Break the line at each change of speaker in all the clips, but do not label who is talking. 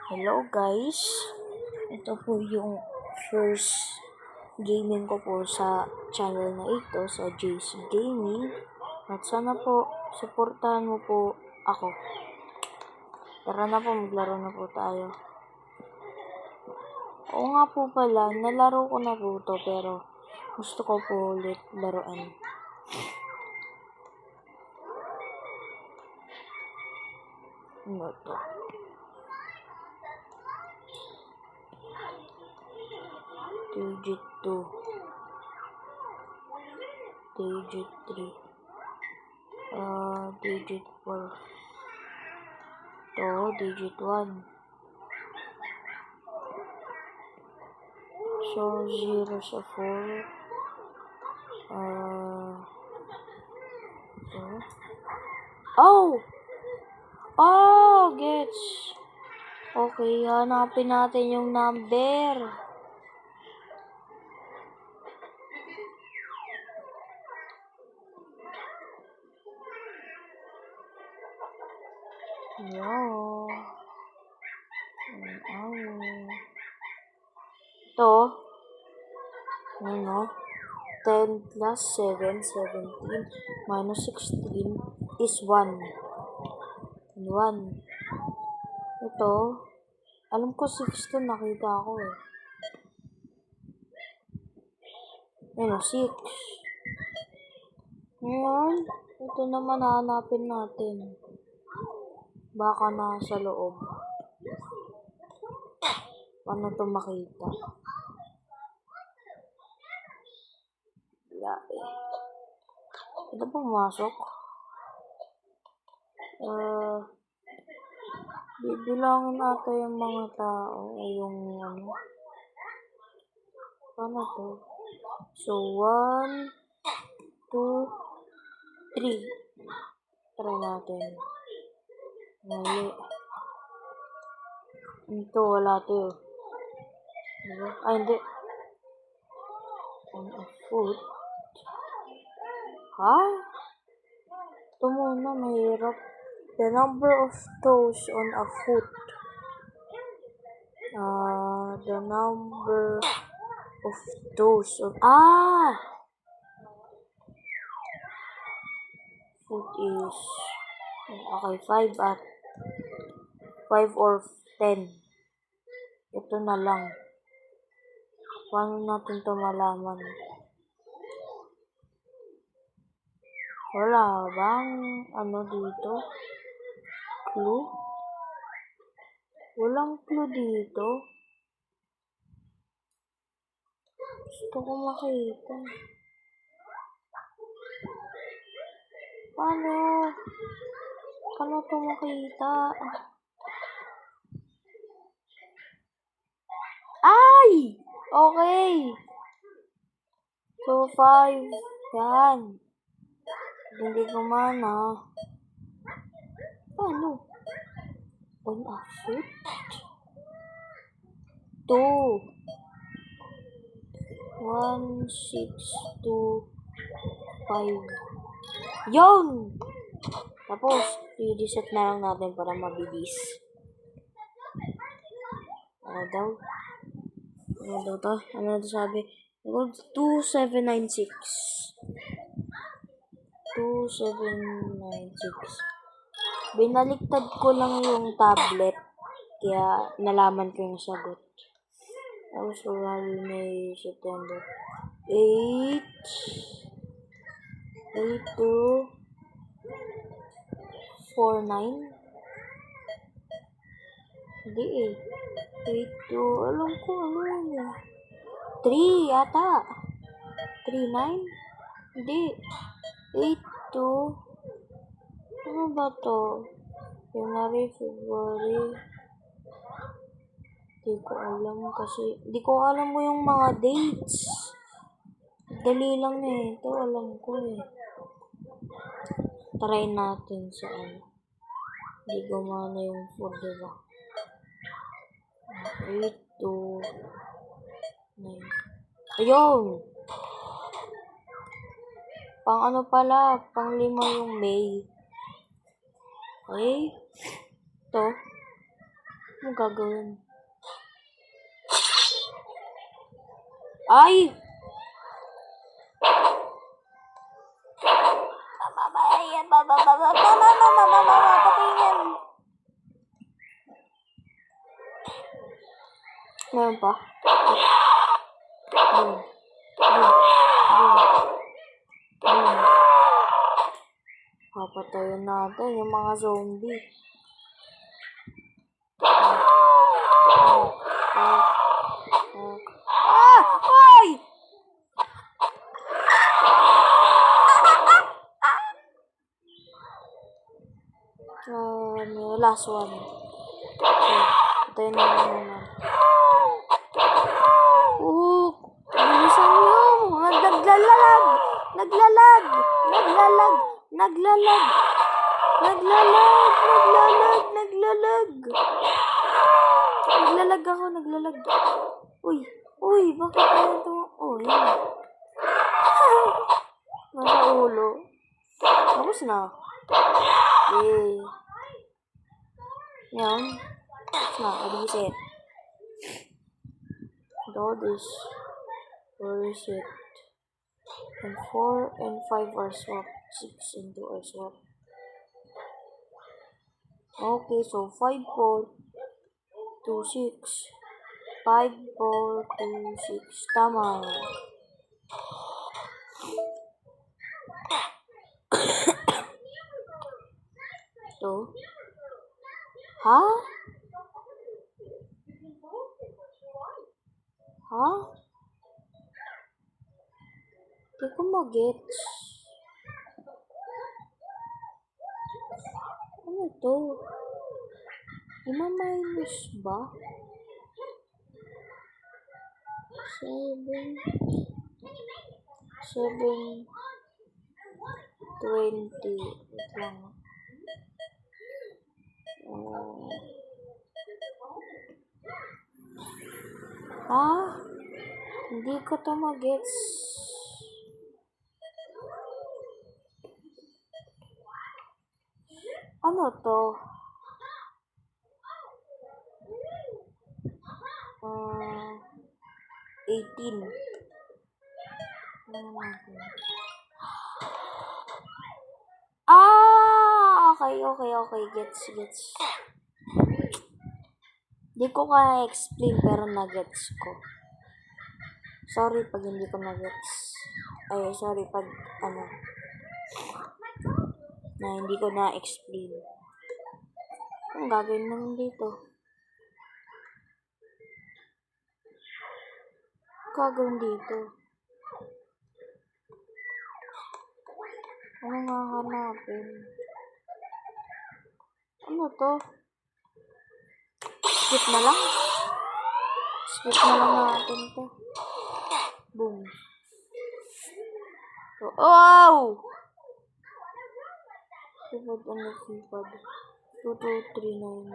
Hello guys, ito po yung first gaming ko po sa channel na ito, sa JC Gaming. At sana po, supportahan mo po ako. Tara na po, maglaro na po tayo. Oo nga po pala, nalaro ko na po ito pero gusto ko po ulit laruan. Ano to? Digit 2, digit 3, digit 4, to digit 1. So 0 sa 4, gets. Okay, hanapin natin yung number. Ito, ano, 10 plus 7, 17, minus 16 is 1. 1. Ito, alam ko 6 to, nakita ko eh. Ano, 6. Ngayon, ito naman hahanapin natin. Baka nasa loob. Paano ito makita? Wala eh. Ito pumasok. Bibilangin ata yung mga tao. Yung ano. Paano to? So, 1, 2, 3. Try natin. Mali. Ito, wala to. Hindi. On a foot. Ha? Ito muna, mahirap. The number of toes on a foot. The number of toes on... Foot is... Okay, 5 at 5 or 10. Ito na lang. Paano natin ito malaman? Wala bang ano dito? Clue? Walang clue dito. Gusto ko makita. Paano? Paano ito makita? Ay! Okay. So, 5. Yan. Hindi ko mana. Paano? On a foot? 2. 1, 6, 2, 5. Yun! Tapos, i-reset na lang natin para mabilis. Ano daw? Ano daw sabi? 2796. 2796. Binaliktad ko lang yung tablet. Kaya nalaman ko yung sagot. Tapos may September 8, 82, 49. Hindi eh. 82, alam ko ano yun. 3 yata. 39? Hindi. 82. Ano ba to? January, February. Hindi ko alam kasi. Hindi ko alam mo yung mga dates. Dali lang eh. Ito alam ko eh. Try natin sa ano. Hindi gumana yung 4, diba? 8, 2, 9. Ayun! Pang ano pala? Pang 5 yung May. Okay? Ito. Ano gagawin? Ay! Patayin. Meron pa? Boom. Boom. Boom. Boom. Papatayin natin yung mga zombie. Ay! Last one. Okay. Patayin naman. Bilisan nyo! Naglalag! Naglalag! Naglalag ako. Uy, bakit tayo ito? Oh, yan. Nasa ulo. Tapos na. Yay. Yan. Tapos na, reset. Do this. Reset. And 4 and 5 are swap. 6 and 2 are swap. Okay, so 5, 4, 2, 6. 5, 4, 2, 6. Tama. Ito. Ha? Hindi ko mag-gets. Ano to? Ima-minus ba? 7, 20. Wait lang. Hindi ko to mag-gets. Ano to? 18. Okay. Gets. Di ko kaya explain pero na-gets ko. Sorry pag hindi ko na-gets. Ay, sorry pag na hindi ko na-explain. Anong gagawin naman dito? Ano nga hanapin? Ano to? Skip na lang natin to. Boom. Wow! Keypad. 2239.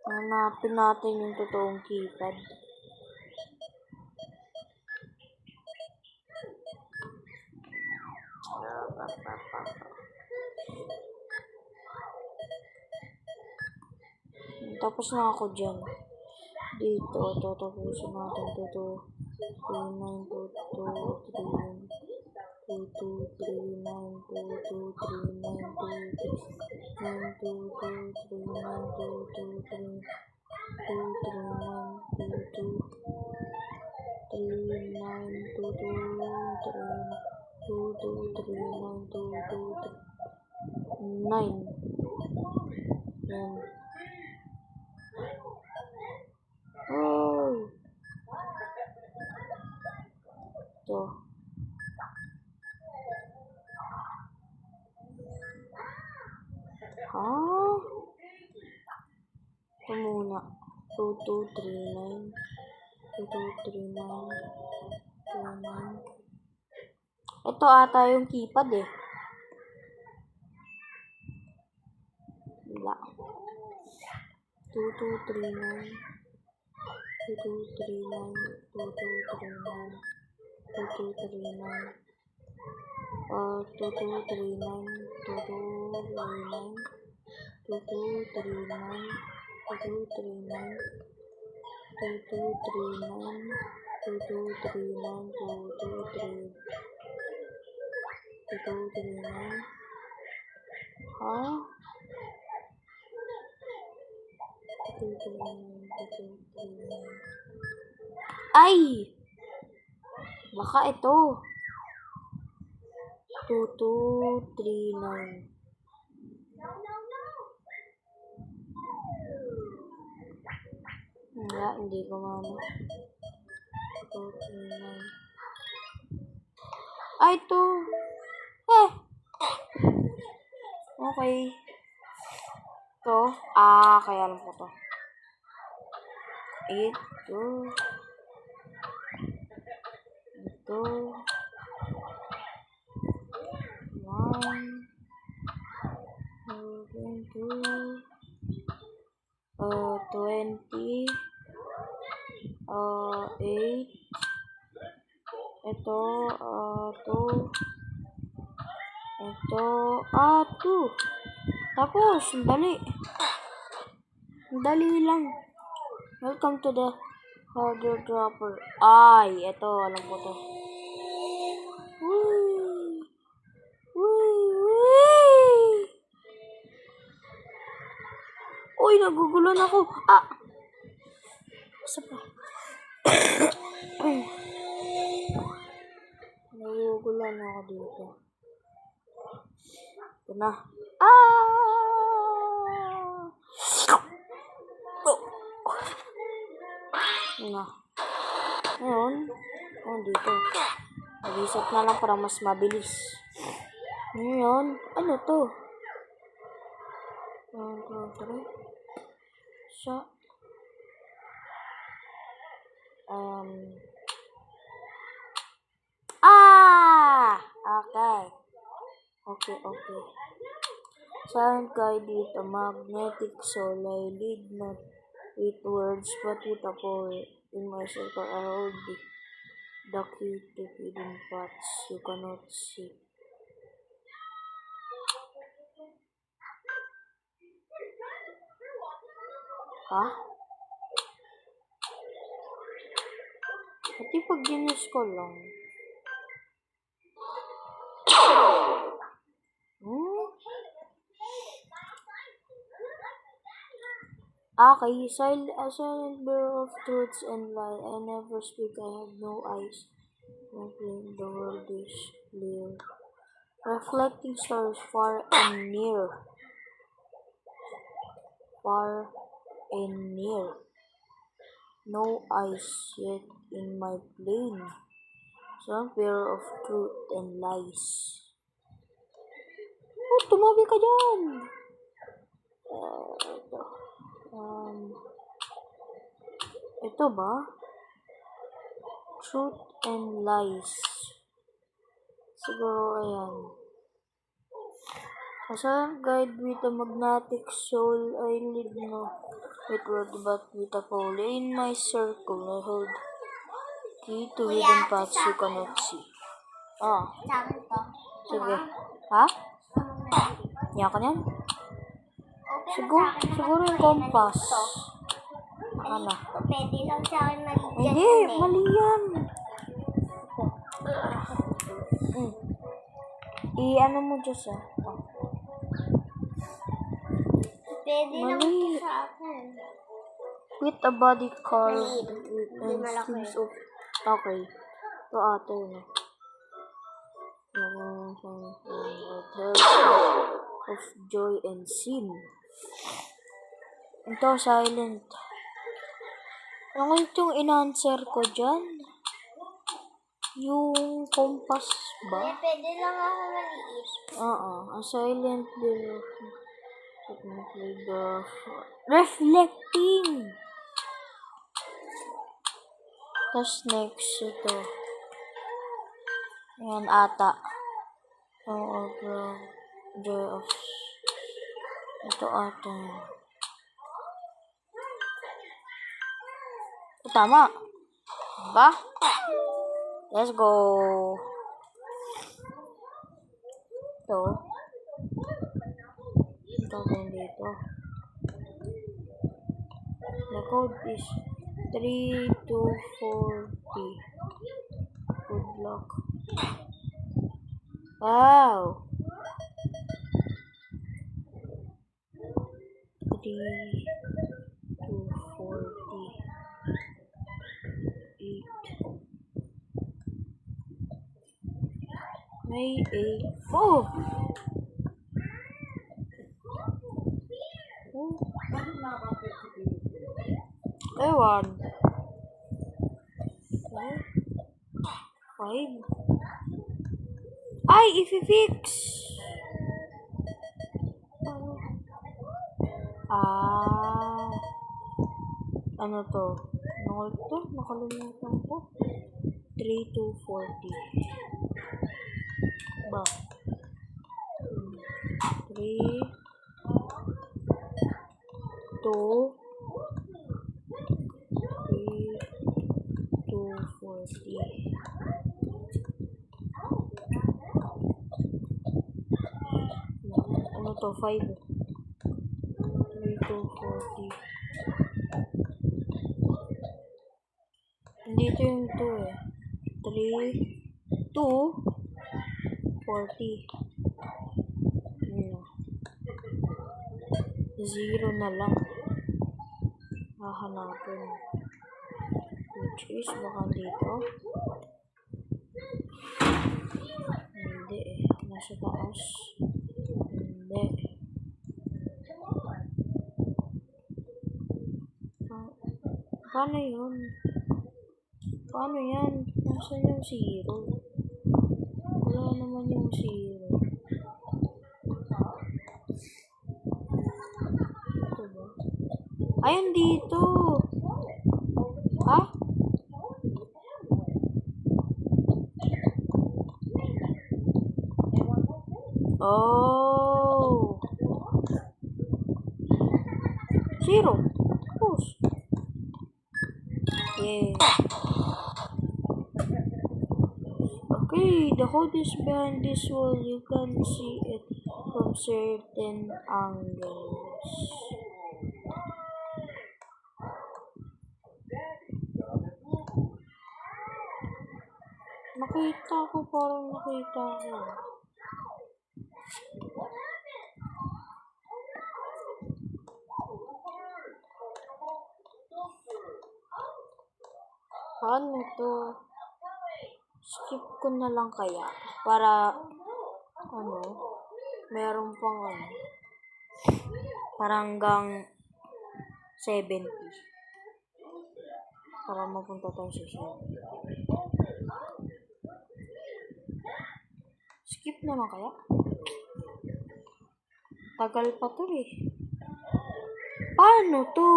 Hanapin natin yung totoong keypad. Tapos na ako dyan. Dito, tatapusin natin. 9. Yan. Oh. Ito. Ito muna. 2239. Ito ata yung keypad eh. Wala. 2239 2239 2239 2239 2239 2239 2239 2239 2239 2239 2239 ha? 2239 ay! Baka ito 2239 wala, hindi ko mano 2239 ay, ito okay ito, kaya alam ko to ito 1 2 20 8 ito 2 ito 2 tapos dali lang. Welcome to the harder dropper. Ay, ito alam ko to. Uy, nagugulan ako. Isa pa. Nagugulan ako dito. Ito na. Ngayon, dito. Nag-isip na lang para mas mabilis. Ngayon, ano to? 1, 2, 3. Siya. Okay. Okay. Sound guide with a magnetic soul. I lead not with words, but with a power. In my circle, I hold the key to hidden paths you cannot see. Ha? Pati pag ginis ko lang. Okay, a silent bearer of truths and light. I never speak, I have no eyes. The world is clear. Reflecting stars far and near. Far and near. No eyes yet in my plane. Some bearer of truth and lies. Tumabi ka dyan! Ito ba? Truth and lies. Siguro ayan. As a guide with a magnetic soul, I lead no with word but with a pole. In my circle, I hold key to hidden paths you cannot see. Sige. Ha? Yan ka niyan? Siguro yung compass. Ano?
Pwede lang sa akin mali.
Hindi, mali yan. I-ano mo Diyos
Pwede lang
mali.
sa akin.
With a body carved and strings of... Okay. Ito ate yun. Of joy and sin. Ito, silent. Ano itong in-answer ko dyan? Yung compass ba?
Pwede lang ako maliit.
A silent reflecting. Tapos next, ito. Ayan, ata. Joy of... Ito ata. Tama. Ba? Let's go. Ito. Ang tawag dito. The code is 3 to 40. Good luck. Wow. 3 to 40. 8. May 8. Oh! Ewan. 5. Ay, i-fix! Ano to? Ano to? Nakalimutan ko. 3 to 40. Ba? 3 to 40. Ano to? 5. 3 to 40. Hindi ito yung 2 eh. 3 to 40. 0 na lang. Hahanapin. Which is baka dito. Hindi eh. Nasa taas. Hindi. Paano yun? Paano yan? Nasaan yung 0? Wala naman yung 0. Ito ba? Ayun dito! Ha? Oh! 0. Push. Yeah. Okay, the code is behind this wall. You can see it from certain angles. Nakita ko, parang nakita ko. Ano to? Skip ko na lang kaya. Para, meron pang parang hanggang 70. Para mapunta tayo sa 70. Skip na lang kaya? Tagal pa to eh. Paano to?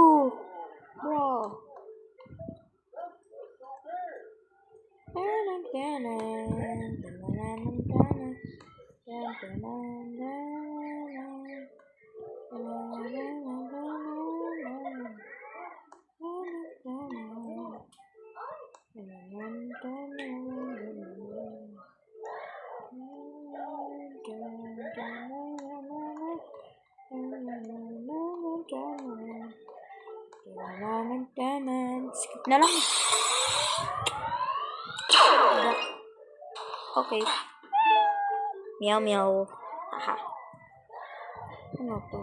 Bro. Skip na lang. Okay. Meow meow. Haha. Ano to?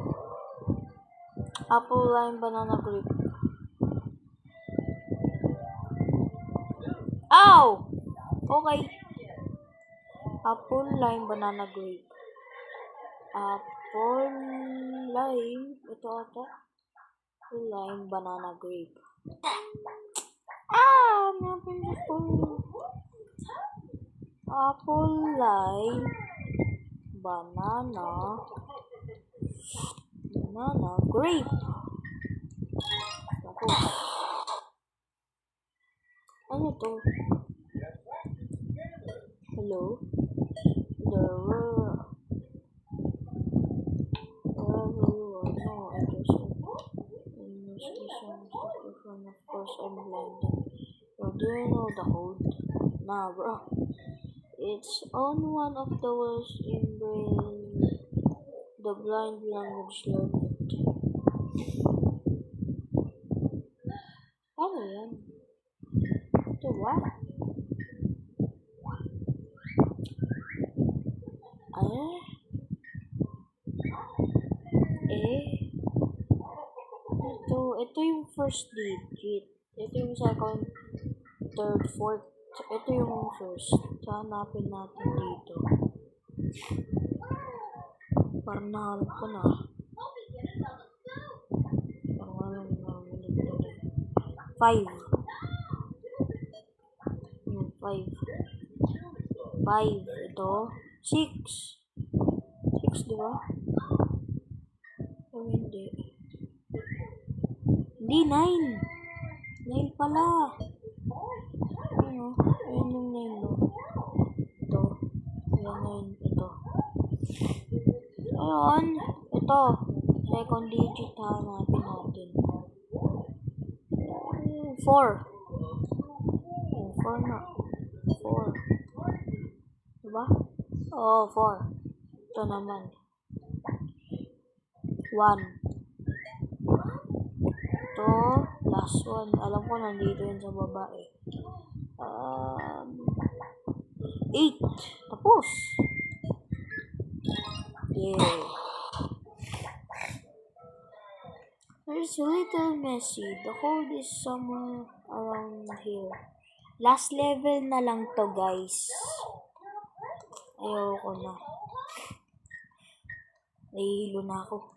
Apple, lime, banana, grape. Ow! Okay. Apple, lime, banana, grape. Apple, lime. Ito ata. Apple, lime, banana, grape. Napindot ko. Apple, lime, banana, grape. Tapos, ano to? Hello? And of course, I'm blinded. So, do you know the code? Nah, bro. It's on one of the words in the blind language learning. Ano yan? Ito ba? Ito yung first digit. Ito yung second, third, fourth. Ito yung first. Hanapin natin dito. Parang nahanap ko na. Parang five. Five. Five. Ito. Six. Six, di ba? Oh, hindi. Hindi, nine. Nine pala. Ano? Ayan yung nine, no? Ito. Ayan, nine. Ito. Ayun. Ito. Second digit, hanapin natin. Four. Four na. Four. Diba? Oo, four. Ito naman. One. Ito, last one. Alam ko nandito yun sa baba eh. Eight. Tapos. Yeah. There's a little messy. The code is somewhere around here. Last level na lang to, guys. Ayoko na. Nahihilo na ako.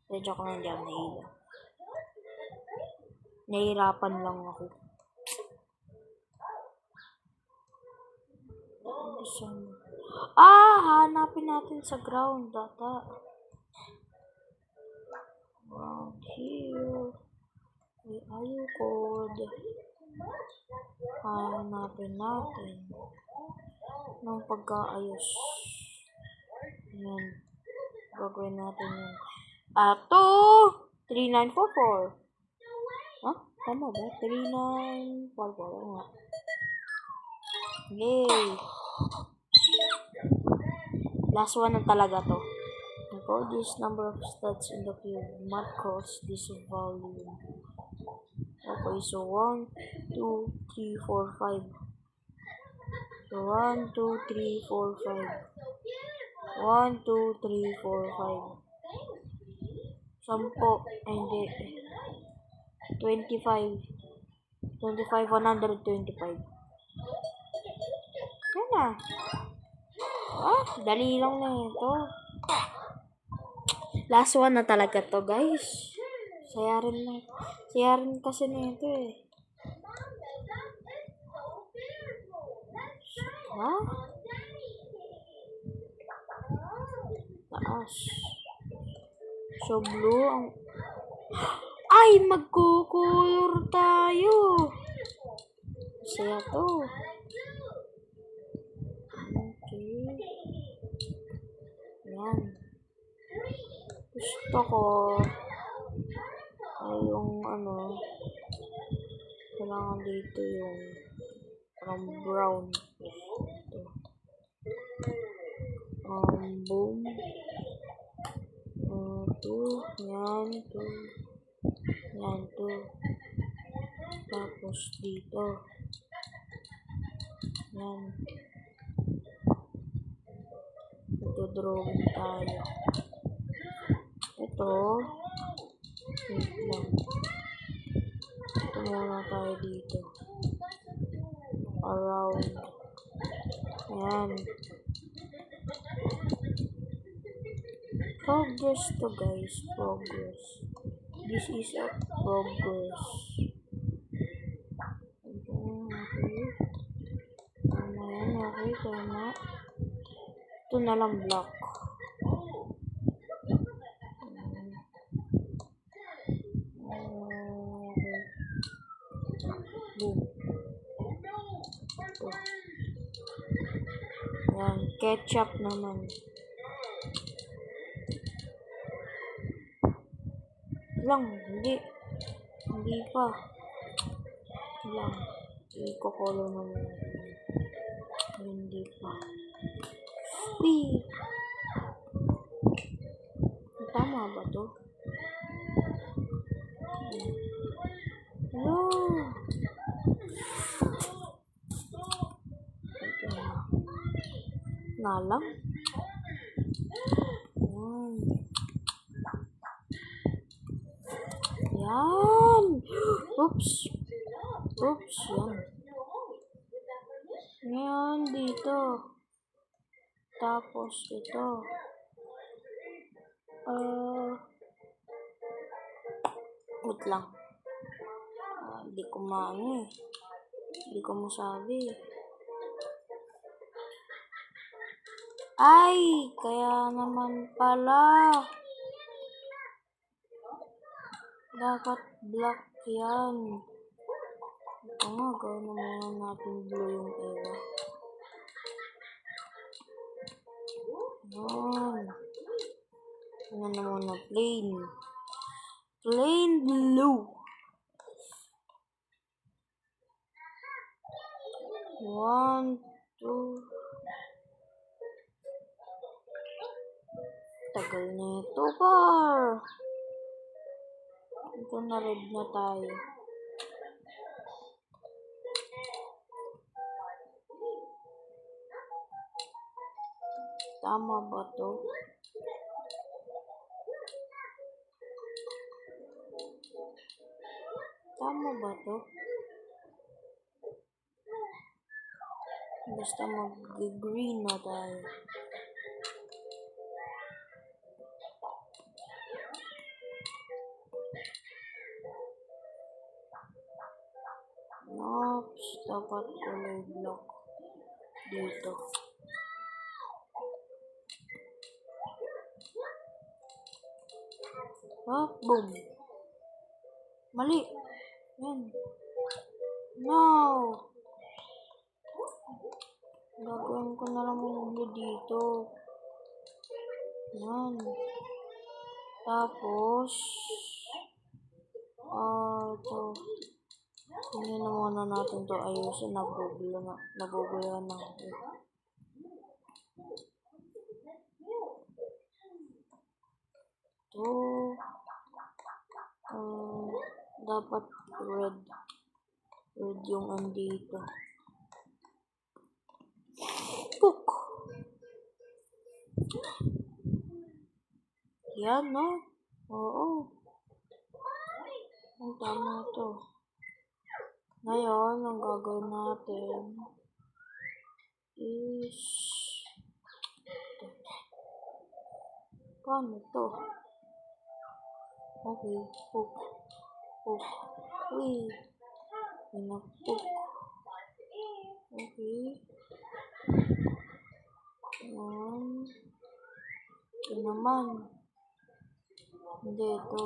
Medyo ako nang diyan nahihilo. Nahihirapan lang ako. Hanapin natin sa ground data. Around here. May ayaw code. Hanapin natin ng pagkaayos. Yan. Gagawin natin yun. 3944. Tama ba? 3944. Nga. Yay! Last one na talaga to. Encode this number of stats in the cube. Not cross this volume. Okay, so 1, 2, 3, 4, 5. So 1, 2, 3, 4, 5. 1, 2, 3, 4, 5. 10. Hindi. 25. 25, 125. Yan na. Dali lang na ito. Last one na talaga to, guys. Sayarin na. Sayarin kasi na ito eh. Taas. So, blue ang... Ay! Magkukulor tayo! Saya to. Okay. Yan. Gusto ko ay yung kailangan dito yung from brown. Ito. Boom. Yan, tapos dito. Yan. Ito, drawing tayo. Ito. Wait lang. Ito muna tayo dito. Around. Ayan. Progress to, guys. Progress. This is a progress. Okay. Tama. Ito na lang block. Boom. Ito. Yan. Ketchup naman. Lang, hindi. Hindi pa. Lang. I-color mo muna. Hindi pa. Uy! Tama ba to? Hello! Ito na. Nalang? Yan. Yan! Oops! Oops! Yan. Ngayon dito. Tapos ito. Wait lang. Hindi ko maano eh. Hindi ko masabi. Ay! Kaya naman pala. Dapat black yan. Ito nga, gawin na muna natin blue yung era. Yan. Ano na muna, plain. Plain blue. 1, 2. Tagal na ito, par. Ito na red na tayo. Tama ba to? Tama ba to? Basta mag-green na tayo. Oops, dapat color block dito. Boom. Mali. Yan. No. Gagawin ko na lang yung blue dito. Yan. Tapos, ito. Hindi na muna natin to ayusin. Nabubulan na ako. Ito. Dapat red. Red yung andito. Puk! Yan, no? Oo. Ang tama to. Ngayon, ang gagawin natin is paano to? Okay, puk. Puk. Uy. Pinapuk. Okay. Yan. Ito naman. Hindi, ito.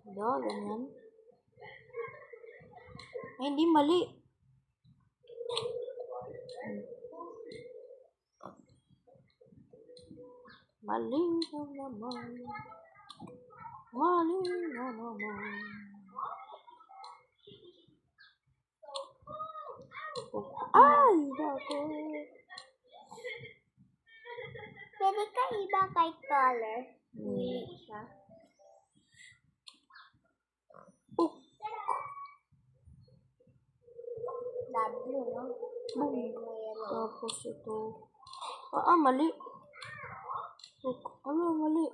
Ganyan. Ay, hindi mali. Mali na naman. Mali na naman. Ay, dako.
Pwede ka iba kay color. Hindi siya. W, no?
Tapos ito. Mali. Ano, mali.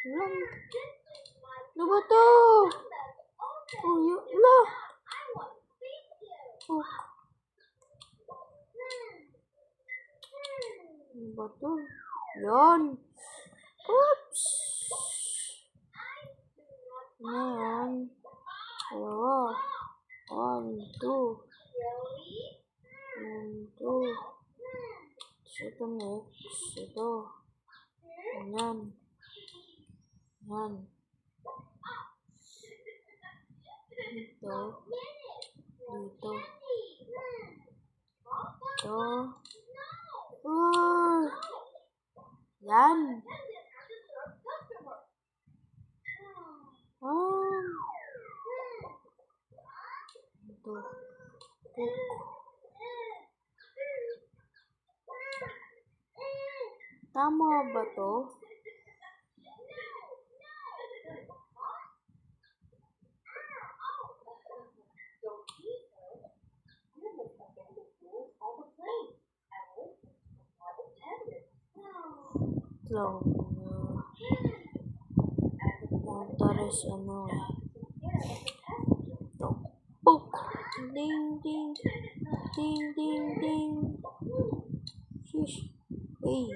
Lang. Ano ba to? Oh, yun. Lah. Ano ba to? Yan. Oops. Yan. Dalawa. 1, 2. 1, 2. Ito next. Ito. Yan. Yan. Dito. Dito. Ito. Yan. Ito. Cook. Tama ba to? Lang. Tares ano eh. Puk! Ding, ding. Ding, ding, ding. Shish. Hey.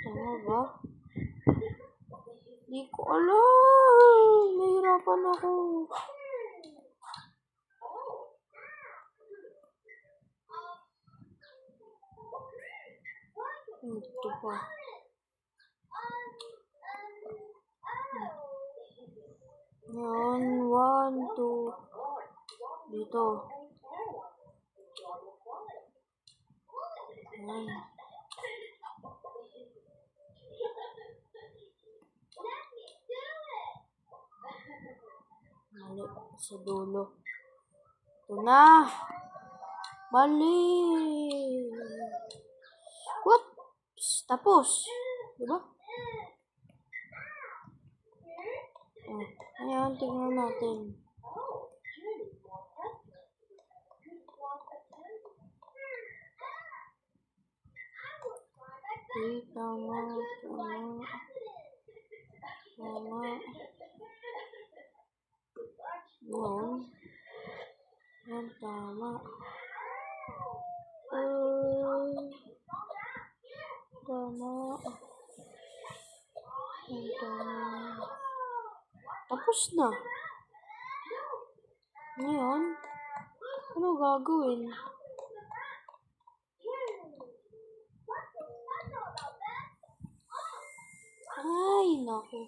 Tama ba? Di ko alam. Nahirapan ako. Ito pa. Yan. 1, 2. Dito. Yan. Mali. Sa dulo. Ito na. Mali. What? Tapos. Diba? Ayan, tingnan natin. Okay, tama. Yun. Yan, tama. Tama. Yan, tama. Tapos na. Ngayon, ano gagawin? Ay, naku.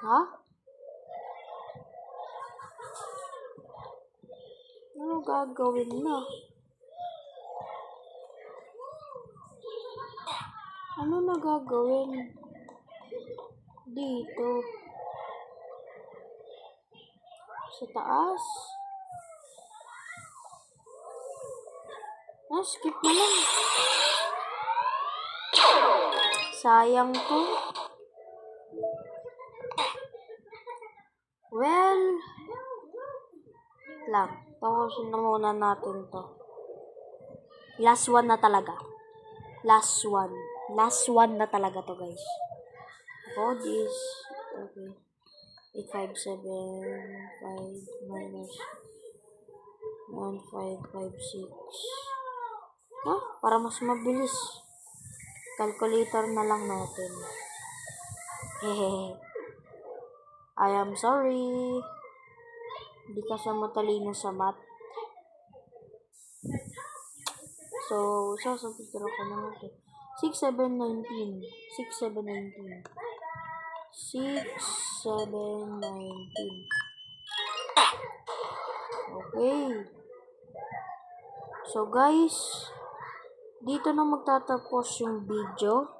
Ha? Ano gagawin na? Ano na gagawin? Dito. Sa taas. Skip na lang. Sayang to. Well, lang. Tapusin na muna natin to. Last one na talaga. Last one na talaga to, guys. About this. Okay. 857 5 minus 1556. Para mas mabilis. Calculator na lang natin. Hehehe. I am sorry. Hindi ka siya matalino sa math. So, sasapitira ko naman ito. 6719. 6719. 6719. Okay. So, guys, dito na magtatapos yung video.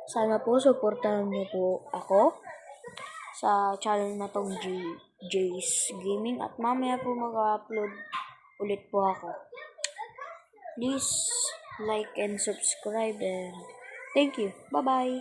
Sana po, supportahan niyo po ako sa channel na tong Jay's Gaming. At mamaya po mag-upload ulit po ako. Please like and subscribe and thank you. Bye-bye.